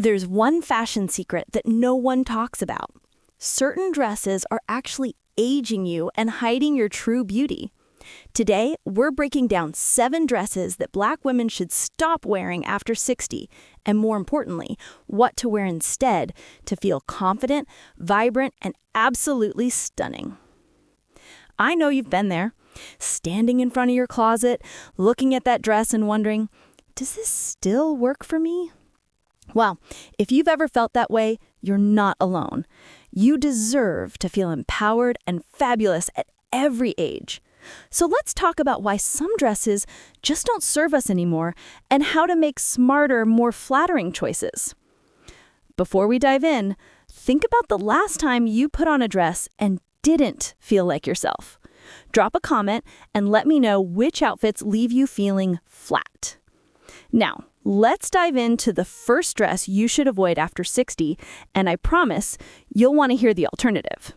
There's one fashion secret that no one talks about. Certain dresses are actually aging you and hiding your true beauty. Today, we're breaking down 7 dresses that Black women should stop wearing after 60, and more importantly, what to wear instead to feel confident, vibrant, and absolutely stunning. I know you've been there, standing in front of your closet, looking at that dress and wondering, does this still work for me? Well, if you've ever felt that way, you're not alone. You deserve to feel empowered and fabulous at every age. So let's talk about why some dresses just don't serve us anymore and how to make smarter, more flattering choices. Before we dive in, think about the last time you put on a dress and didn't feel like yourself. Drop a comment and let me know which outfits leave you feeling flat. Now, let's dive into the first dress you should avoid after 60, and I promise you'll want to hear the alternative.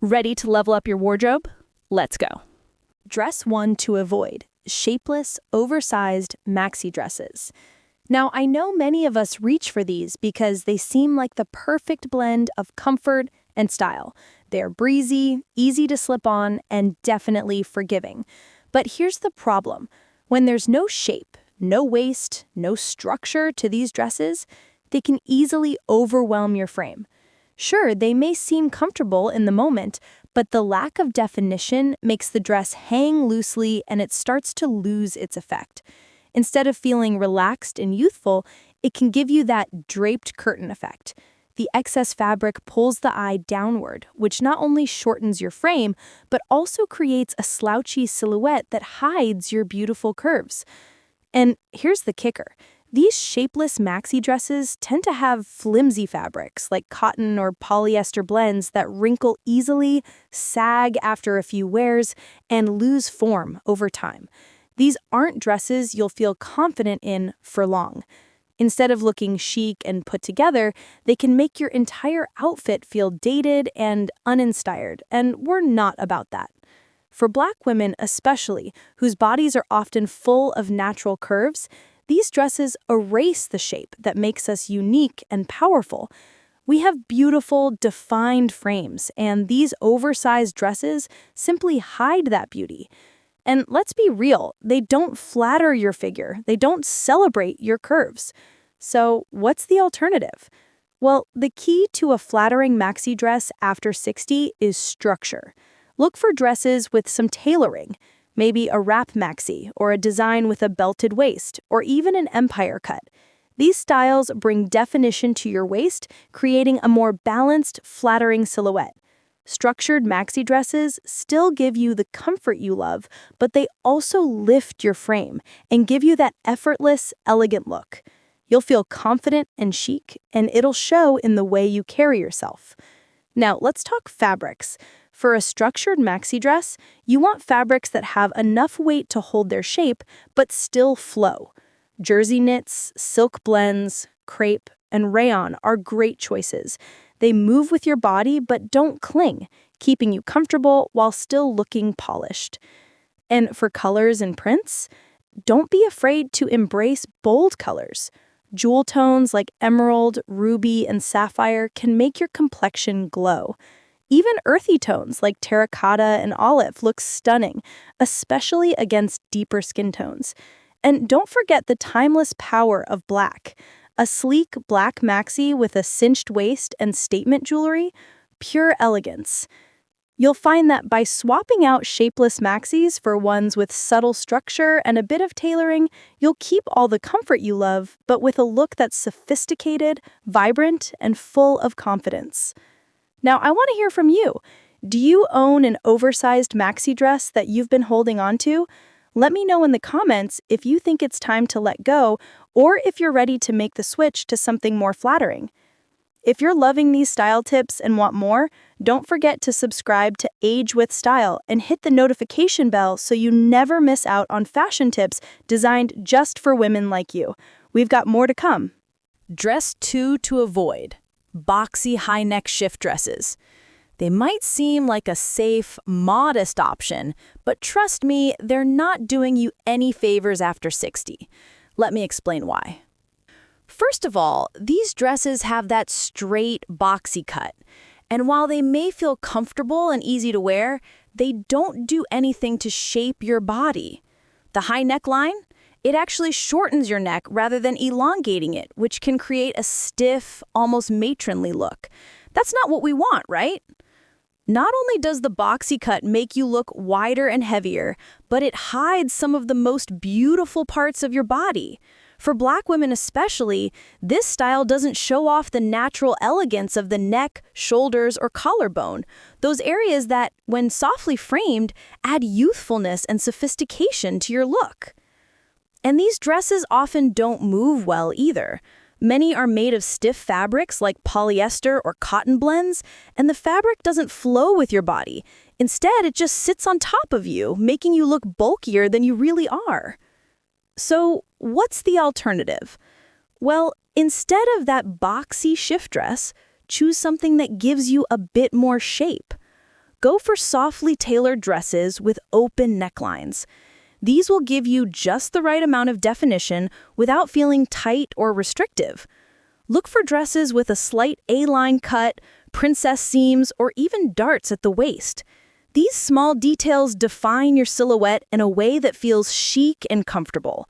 Ready to level up your wardrobe? Let's go. Dress 1 to avoid: shapeless, oversized maxi dresses. Now, I know many of us reach for these because they seem like the perfect blend of comfort and style. They're breezy, easy to slip on, and definitely forgiving. But here's the problem. When there's no shape, no waist, no structure to these dresses, they can easily overwhelm your frame. Sure, they may seem comfortable in the moment, but the lack of definition makes the dress hang loosely and it starts to lose its effect. Instead of feeling relaxed and youthful, it can give you that draped curtain effect. The excess fabric pulls the eye downward, which not only shortens your frame, but also creates a slouchy silhouette that hides your beautiful curves. And here's the kicker. These shapeless maxi dresses tend to have flimsy fabrics like cotton or polyester blends that wrinkle easily, sag after a few wears, and lose form over time. These aren't dresses you'll feel confident in for long. Instead of looking chic and put together, they can make your entire outfit feel dated and uninspired, and we're not about that. For Black women especially, whose bodies are often full of natural curves, these dresses erase the shape that makes us unique and powerful. We have beautiful, defined frames, and these oversized dresses simply hide that beauty. And let's be real, they don't flatter your figure, they don't celebrate your curves. So what's the alternative? Well, the key to a flattering maxi dress after 60 is structure. Look for dresses with some tailoring. Maybe a wrap maxi, or a design with a belted waist, or even an empire cut. These styles bring definition to your waist, creating a more balanced, flattering silhouette. Structured maxi dresses still give you the comfort you love, but they also lift your frame and give you that effortless, elegant look. You'll feel confident and chic, and it'll show in the way you carry yourself. Now, let's talk fabrics. For a structured maxi dress, you want fabrics that have enough weight to hold their shape, but still flow. Jersey knits, silk blends, crepe, and rayon are great choices. They move with your body, but don't cling, keeping you comfortable while still looking polished. And for colors and prints, don't be afraid to embrace bold colors. Jewel tones like emerald, ruby, and sapphire can make your complexion glow. Even earthy tones like terracotta and olive look stunning, especially against deeper skin tones. And don't forget the timeless power of black. A sleek black maxi with a cinched waist and statement jewelry, pure elegance. You'll find that by swapping out shapeless maxis for ones with subtle structure and a bit of tailoring, you'll keep all the comfort you love, but with a look that's sophisticated, vibrant, and full of confidence. Now, I want to hear from you. Do you own an oversized maxi dress that you've been holding on to? Let me know in the comments if you think it's time to let go or if you're ready to make the switch to something more flattering. If you're loving these style tips and want more, don't forget to subscribe to Age with Style and hit the notification bell so you never miss out on fashion tips designed just for women like you. We've got more to come. Dress 2 to avoid: boxy high-neck shift dresses. They might seem like a safe, modest option, but trust me, they're not doing you any favors after 60. Let me explain why. First of all, these dresses have that straight, boxy cut. And while they may feel comfortable and easy to wear, they don't do anything to shape your body. The high neckline? It actually shortens your neck rather than elongating it, which can create a stiff, almost matronly look. That's not what we want, right? Not only does the boxy cut make you look wider and heavier, but it hides some of the most beautiful parts of your body. For Black women especially, this style doesn't show off the natural elegance of the neck, shoulders, or collarbone, those areas that, when softly framed, add youthfulness and sophistication to your look. And these dresses often don't move well either. Many are made of stiff fabrics like polyester or cotton blends, and the fabric doesn't flow with your body. Instead, it just sits on top of you, making you look bulkier than you really are. So, what's the alternative? Well, instead of that boxy shift dress, choose something that gives you a bit more shape. Go for softly tailored dresses with open necklines. These will give you just the right amount of definition without feeling tight or restrictive. Look for dresses with a slight A-line cut, princess seams, or even darts at the waist. These small details define your silhouette in a way that feels chic and comfortable.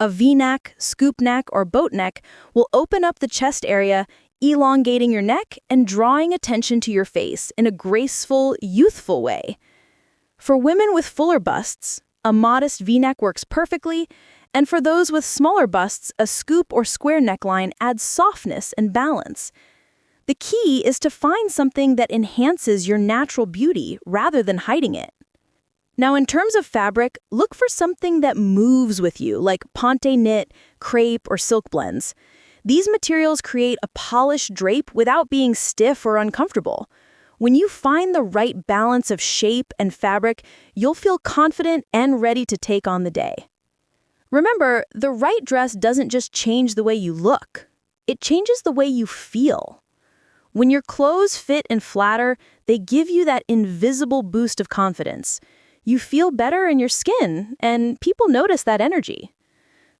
A V-neck, scoop neck, or boat neck will open up the chest area, elongating your neck and drawing attention to your face in a graceful, youthful way. For women with fuller busts, a modest V-neck works perfectly, and for those with smaller busts, a scoop or square neckline adds softness and balance. The key is to find something that enhances your natural beauty rather than hiding it. Now, in terms of fabric, look for something that moves with you, like ponte knit, crepe, or silk blends. These materials create a polished drape without being stiff or uncomfortable. When you find the right balance of shape and fabric, you'll feel confident and ready to take on the day. Remember, the right dress doesn't just change the way you look. It changes the way you feel. When your clothes fit and flatter, they give you that invisible boost of confidence. You feel better in your skin, and people notice that energy.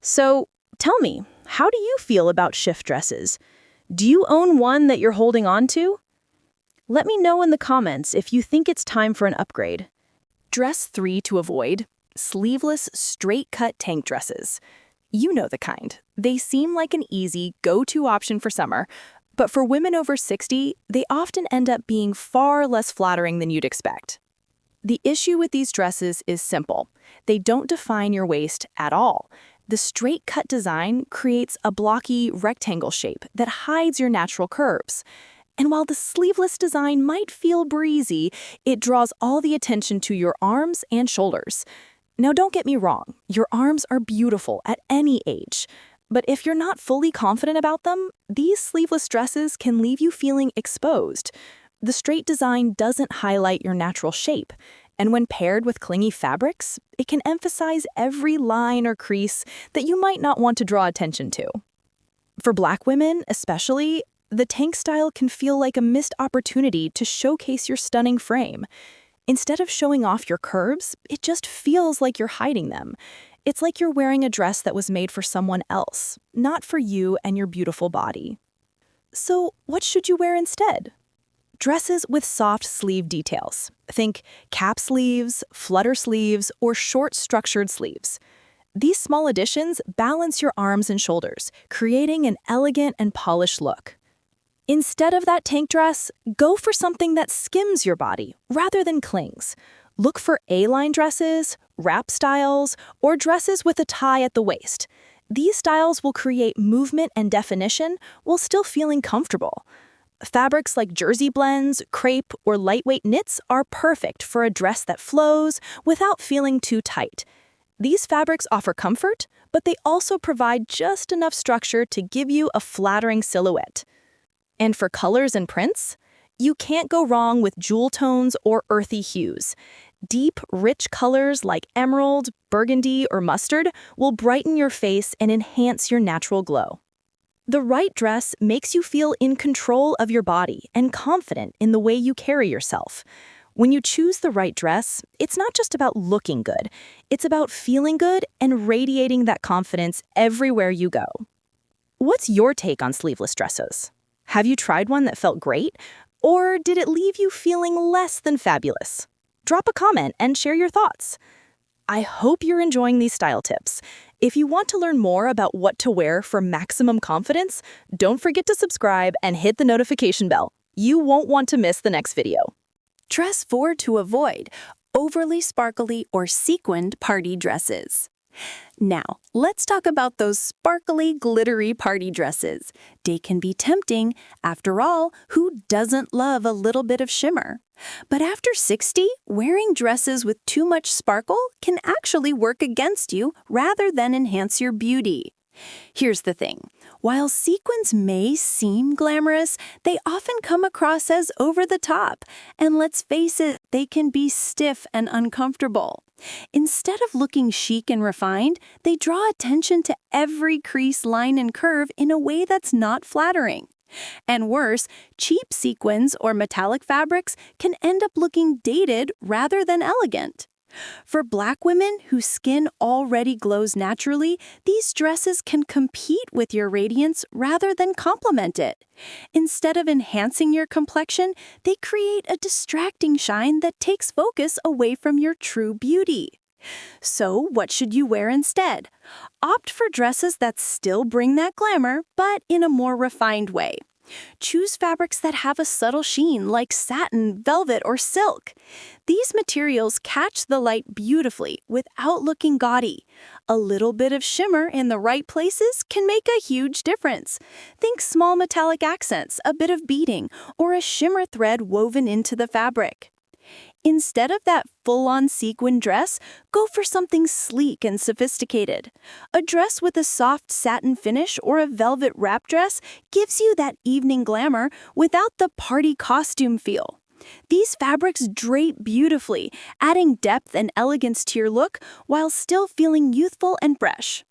So, tell me, how do you feel about shift dresses? Do you own one that you're holding on to? Let me know in the comments if you think it's time for an upgrade. Dress 3 to avoid: sleeveless, straight-cut tank dresses. You know the kind. They seem like an easy, go-to option for summer, but for women over 60, they often end up being far less flattering than you'd expect. The issue with these dresses is simple. They don't define your waist at all. The straight-cut design creates a blocky rectangle shape that hides your natural curves. And while the sleeveless design might feel breezy, it draws all the attention to your arms and shoulders. Now, don't get me wrong, your arms are beautiful at any age. But if you're not fully confident about them, these sleeveless dresses can leave you feeling exposed. The straight design doesn't highlight your natural shape, and when paired with clingy fabrics, it can emphasize every line or crease that you might not want to draw attention to. For Black women, especially, the tank style can feel like a missed opportunity to showcase your stunning frame. Instead of showing off your curves, it just feels like you're hiding them. It's like you're wearing a dress that was made for someone else, not for you and your beautiful body. So, what should you wear instead? Dresses with soft sleeve details. Think cap sleeves, flutter sleeves, or short structured sleeves. These small additions balance your arms and shoulders, creating an elegant and polished look. Instead of that tank dress, go for something that skims your body rather than clings. Look for A-line dresses, wrap styles, or dresses with a tie at the waist. These styles will create movement and definition while still feeling comfortable. Fabrics like jersey blends, crepe, or lightweight knits are perfect for a dress that flows without feeling too tight. These fabrics offer comfort, but they also provide just enough structure to give you a flattering silhouette. And for colors and prints, you can't go wrong with jewel tones or earthy hues. Deep, rich colors like emerald, burgundy, or mustard will brighten your face and enhance your natural glow. The right dress makes you feel in control of your body and confident in the way you carry yourself. When you choose the right dress, it's not just about looking good. It's about feeling good and radiating that confidence everywhere you go. What's your take on sleeveless dresses? Have you tried one that felt great? Or did it leave you feeling less than fabulous? Drop a comment and share your thoughts. I hope you're enjoying these style tips. If you want to learn more about what to wear for maximum confidence, don't forget to subscribe and hit the notification bell. You won't want to miss the next video. Dress 4 to avoid overly sparkly or sequined party dresses. Now, let's talk about those sparkly, glittery party dresses. They can be tempting. After all, who doesn't love a little bit of shimmer? But after 60, wearing dresses with too much sparkle can actually work against you rather than enhance your beauty. Here's the thing. While sequins may seem glamorous, they often come across as over the top. And let's face it, they can be stiff and uncomfortable. Instead of looking chic and refined, they draw attention to every crease, line, and curve in a way that's not flattering. And worse, cheap sequins or metallic fabrics can end up looking dated rather than elegant. For Black women whose skin already glows naturally, these dresses can compete with your radiance rather than complement it. Instead of enhancing your complexion, they create a distracting shine that takes focus away from your true beauty. So, what should you wear instead? Opt for dresses that still bring that glamour, but in a more refined way. Choose fabrics that have a subtle sheen like satin, velvet, or silk. These materials catch the light beautifully without looking gaudy. A little bit of shimmer in the right places can make a huge difference. Think small metallic accents, a bit of beading, or a shimmer thread woven into the fabric. Instead of that full-on sequin dress, go for something sleek and sophisticated. A dress with a soft satin finish or a velvet wrap dress gives you that evening glamour without the party costume feel. These fabrics drape beautifully, adding depth and elegance to your look while still feeling youthful and fresh.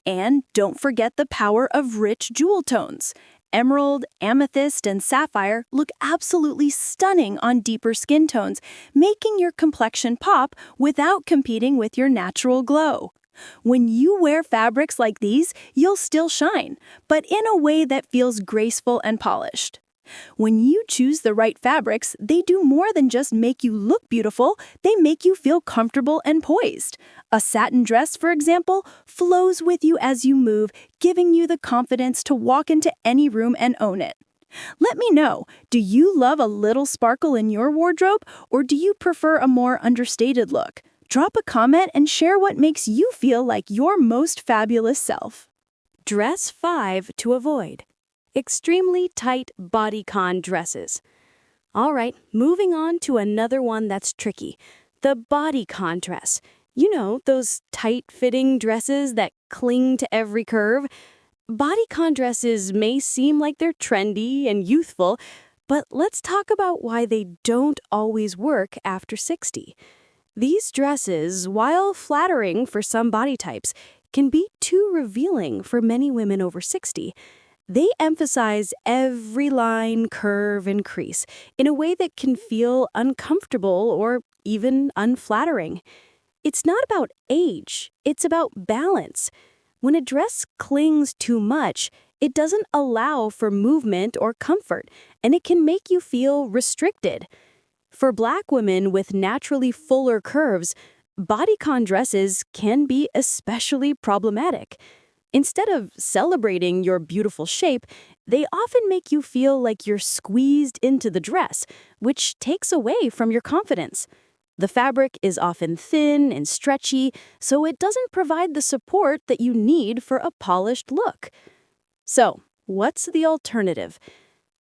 And don't forget the power of rich jewel tones. Emerald, amethyst, and sapphire look absolutely stunning on deeper skin tones, making your complexion pop without competing with your natural glow. When you wear fabrics like these, you'll still shine, but in a way that feels graceful and polished. When you choose the right fabrics, they do more than just make you look beautiful, they make you feel comfortable and poised. A satin dress, for example, flows with you as you move, giving you the confidence to walk into any room and own it. Let me know, do you love a little sparkle in your wardrobe, or do you prefer a more understated look? Drop a comment and share what makes you feel like your most fabulous self. Dress 5 to avoid. Extremely tight bodycon dresses. All right, moving on to another one that's tricky. The bodycon dress. You know, those tight-fitting dresses that cling to every curve. Bodycon dresses may seem like they're trendy and youthful, but let's talk about why they don't always work after 60. These dresses, while flattering for some body types, can be too revealing for many women over 60. They emphasize every line, curve, and crease in a way that can feel uncomfortable or even unflattering. It's not about age, it's about balance. When a dress clings too much, it doesn't allow for movement or comfort, and it can make you feel restricted. For Black women with naturally fuller curves, bodycon dresses can be especially problematic. Instead of celebrating your beautiful shape, they often make you feel like you're squeezed into the dress, which takes away from your confidence. The fabric is often thin and stretchy, so it doesn't provide the support that you need for a polished look. So, what's the alternative?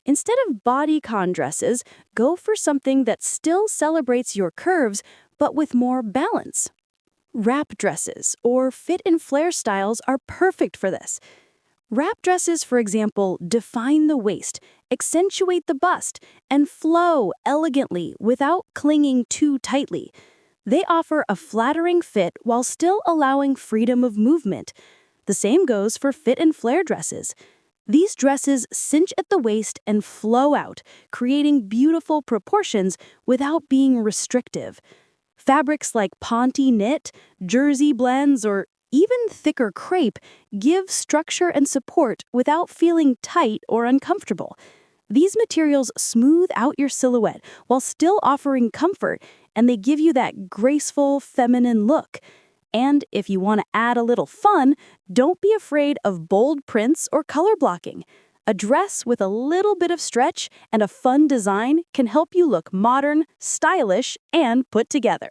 Instead of bodycon dresses, go for something that still celebrates your curves, but with more balance. Wrap dresses or fit and flare styles are perfect for this. Wrap dresses, for example, define the waist, accentuate the bust, and flow elegantly without clinging too tightly. They offer a flattering fit while still allowing freedom of movement. The same goes for fit and flare dresses. These dresses cinch at the waist and flow out, creating beautiful proportions without being restrictive. Fabrics like ponte knit, jersey blends, or even thicker crepe give structure and support without feeling tight or uncomfortable. These materials smooth out your silhouette while still offering comfort, and they give you that graceful, feminine look. And if you want to add a little fun, don't be afraid of bold prints or color blocking. A dress with a little bit of stretch and a fun design can help you look modern, stylish, and put together.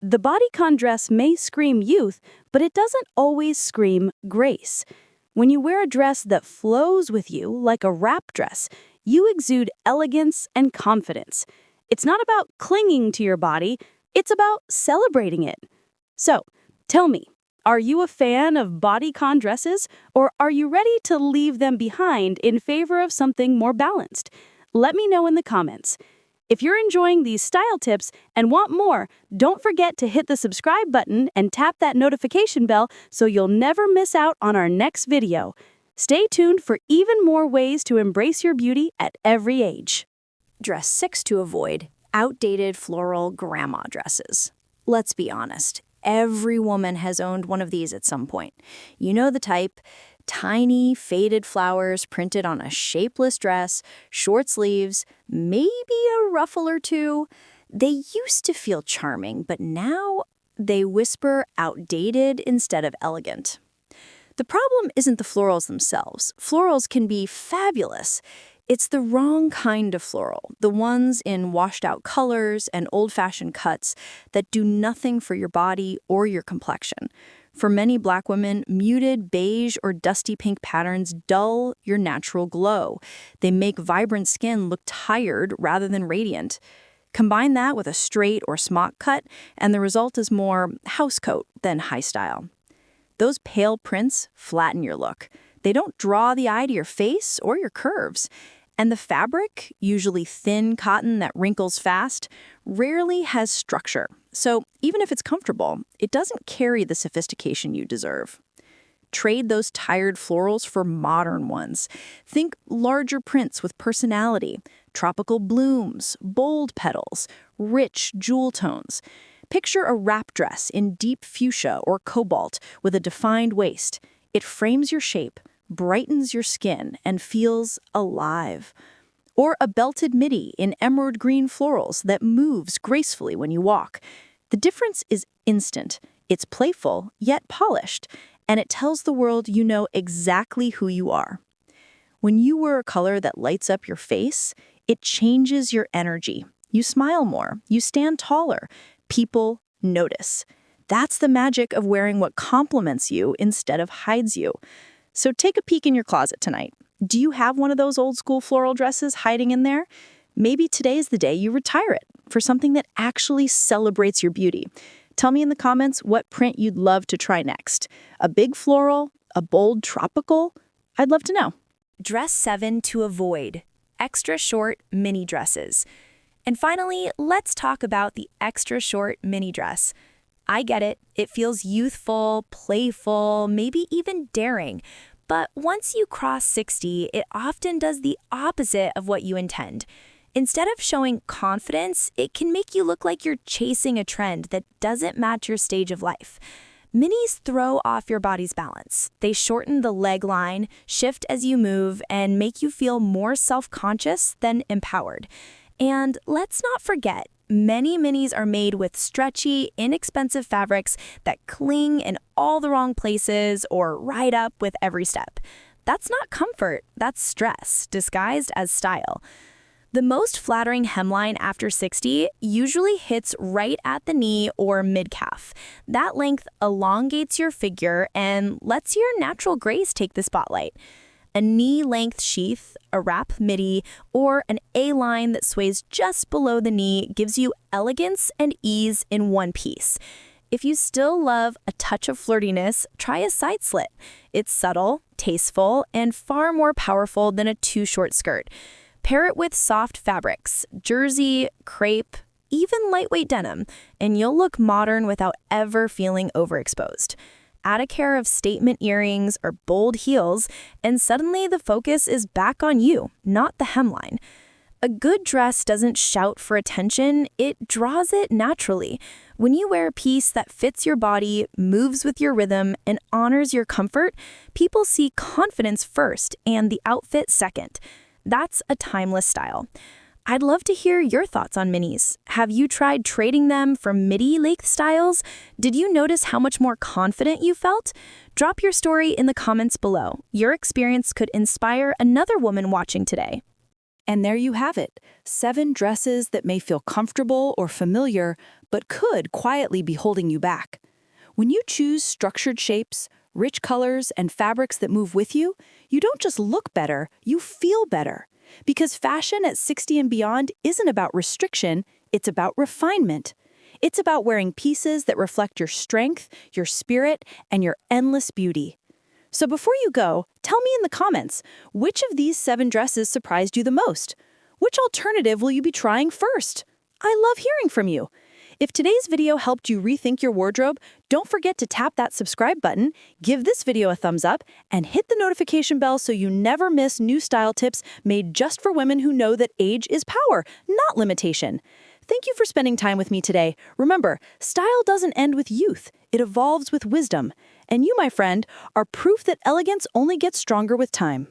The bodycon dress may scream youth, but it doesn't always scream grace. When you wear a dress that flows with you, like a wrap dress, you exude elegance and confidence. It's not about clinging to your body, it's about celebrating it. So, tell me, are you a fan of bodycon dresses, or are you ready to leave them behind in favor of something more balanced? Let me know in the comments. If you're enjoying these style tips and want more, don't forget to hit the subscribe button and tap that notification bell so you'll never miss out on our next video. Stay tuned for even more ways to embrace your beauty at every age. Dress 6 to avoid: outdated floral grandma dresses. Let's be honest, every woman has owned one of these at some point. You know the type: tiny, faded flowers printed on a shapeless dress, short sleeves, maybe a ruffle or two. They used to feel charming, but now they whisper outdated instead of elegant. The problem isn't the florals themselves. Florals can be fabulous. It's the wrong kind of floral, the ones in washed-out colors and old-fashioned cuts that do nothing for your body or your complexion. For many Black women, muted beige or dusty pink patterns dull your natural glow. They make vibrant skin look tired rather than radiant. Combine that with a straight or smock cut, and the result is more housecoat than high style. Those pale prints flatten your look. They don't draw the eye to your face or your curves. And the fabric, usually thin cotton that wrinkles fast, rarely has structure. So even if it's comfortable, it doesn't carry the sophistication you deserve. Trade those tired florals for modern ones. Think larger prints with personality, tropical blooms, bold petals, rich jewel tones. Picture a wrap dress in deep fuchsia or cobalt with a defined waist. It frames your shape, brightens your skin, and feels alive. Or a belted midi in emerald green florals that moves gracefully when you walk. The difference is instant. It's playful, yet polished, and it tells the world you know exactly who you are. When you wear a color that lights up your face, it changes your energy. You smile more, you stand taller. People notice. That's the magic of wearing what compliments you instead of hides you. So take a peek in your closet tonight. Do you have one of those old school floral dresses hiding in there? Maybe today's the day you retire it for something that actually celebrates your beauty. Tell me in the comments what print you'd love to try next. A big floral? A bold tropical? I'd love to know. Dress 7 to avoid: extra short mini dresses. And finally, let's talk about the extra short mini dress. I get it. It feels youthful, playful, maybe even daring. But once you cross 60, it often does the opposite of what you intend. Instead of showing confidence, it can make you look like you're chasing a trend that doesn't match your stage of life. Minis throw off your body's balance. They shorten the leg line, shift as you move, and make you feel more self-conscious than empowered. And let's not forget, many minis are made with stretchy, inexpensive fabrics that cling in all the wrong places or ride up with every step. That's not comfort, that's stress, disguised as style. The most flattering hemline after 60 usually hits right at the knee or mid-calf. That length elongates your figure and lets your natural grace take the spotlight. A knee-length sheath, a wrap midi, or an A-line that sways just below the knee gives you elegance and ease in one piece. If you still love a touch of flirtiness, try a side slit. It's subtle, tasteful, and far more powerful than a too-short skirt. Pair it with soft fabrics, jersey, crepe, even lightweight denim, and you'll look modern without ever feeling overexposed. Add a pair of statement earrings or bold heels, and suddenly the focus is back on you, not the hemline. A good dress doesn't shout for attention, it draws it naturally. When you wear a piece that fits your body, moves with your rhythm, and honors your comfort, people see confidence first and the outfit second. That's a timeless style. I'd love to hear your thoughts on minis. Have you tried trading them for midi-length styles? Did you notice how much more confident you felt? Drop your story in the comments below. Your experience could inspire another woman watching today. And there you have it, 7 dresses that may feel comfortable or familiar, but could quietly be holding you back. When you choose structured shapes, rich colors, and fabrics that move with you, you don't just look better, you feel better. Because fashion at 60 and beyond isn't about restriction, it's about refinement. It's about wearing pieces that reflect your strength, your spirit, and your endless beauty. So before you go, tell me in the comments, which of these 7 dresses surprised you the most? Which alternative will you be trying first? I love hearing from you. If today's video helped you rethink your wardrobe, don't forget to tap that subscribe button, give this video a thumbs up, and hit the notification bell so you never miss new style tips made just for women who know that age is power, not limitation. Thank you for spending time with me today. Remember, style doesn't end with youth, it evolves with wisdom. And you, my friend, are proof that elegance only gets stronger with time.